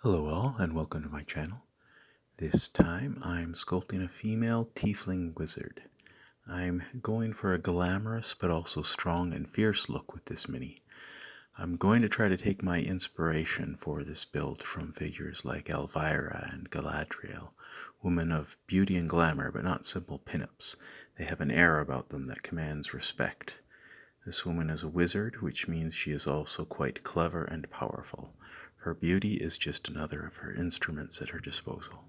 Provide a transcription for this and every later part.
Hello all and welcome to my channel. This time I'm sculpting a female tiefling wizard. I'm going for a glamorous but also strong and fierce look with this mini. I'm going to try to take my inspiration for this build from figures like Elvira and Galadriel, women of beauty and glamour but not simple pinups. They have an air about them that commands respect. This woman is a wizard, which means she is also quite clever and powerful. Her beauty is just another of her instruments at her disposal.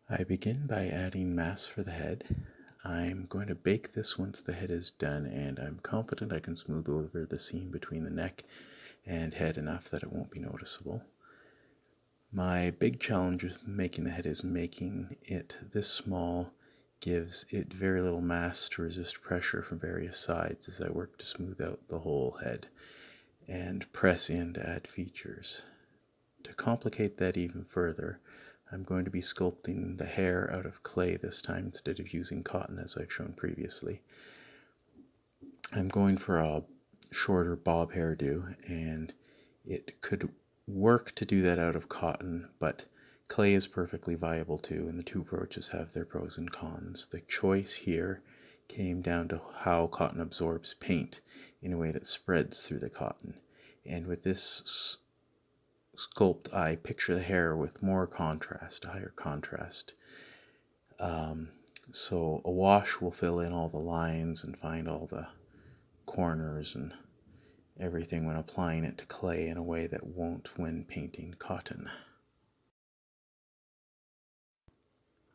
I begin by adding mass for the head. I'm going to bake this once the head is done, and I'm confident I can smooth over the seam between the neck and head enough that it won't be noticeable. My big challenge with making the head is making it this small gives it very little mass to resist pressure from various sides as I work to smooth out the whole head and press in to add features. To complicate that even further, I'm going to be sculpting the hair out of clay this time instead of using cotton as I've shown previously. I'm going for a shorter bob hairdo, and it could work to do that out of cotton, but clay is perfectly viable too, and the two approaches have their pros and cons. The choice here came down to how cotton absorbs paint in a way that spreads through the cotton. And with this sculpt, I picture the hair with more contrast, a higher contrast. So a wash will fill in all the lines and find all the corners and everything when applying it to clay in a way that won't when painting cotton.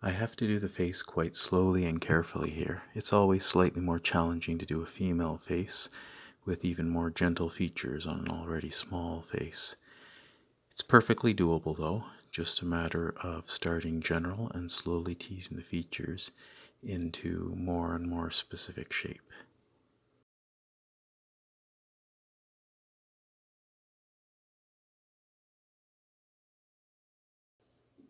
I have to do the face quite slowly and carefully here. It's always slightly more challenging to do a female face with even more gentle features on an already small face. It's perfectly doable though, just a matter of starting general and slowly teasing the features into more and more specific shape.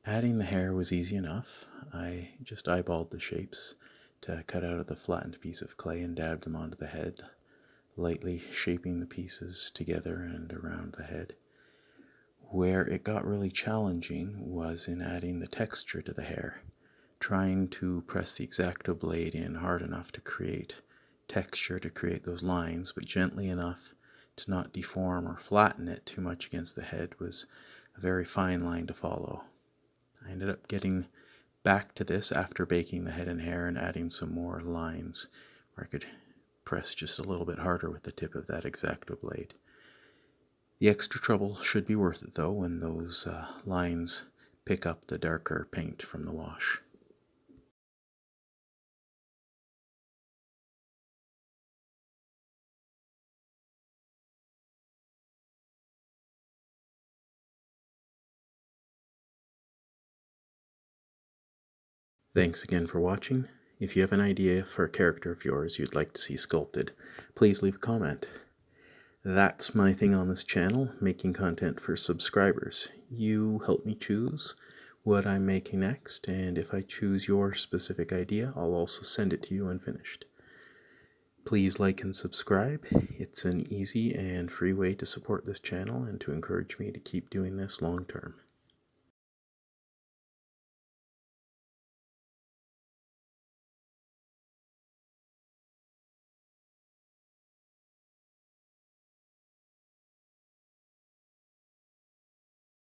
Adding the hair was easy enough. I just eyeballed the shapes to cut out of the flattened piece of clay and dabbed them onto the head, lightly shaping the pieces together and around the head. Where it got really challenging was in adding the texture to the hair, trying to press the X-Acto blade in hard enough to create texture, to create those lines, but gently enough to not deform or flatten it too much against the head was a very fine line to follow. I ended up getting back to this after baking the head and hair and adding some more lines where I could press just a little bit harder with the tip of that X-Acto blade. The extra trouble should be worth it though when those lines pick up the darker paint from the wash. Thanks again for watching. If you have an idea for a character of yours you'd like to see sculpted, please leave a comment. That's my thing on this channel, making content for subscribers. You help me choose what I'm making next, and if I choose your specific idea, I'll also send it to you unfinished. Please like and subscribe. It's an easy and free way to support this channel and to encourage me to keep doing this long term.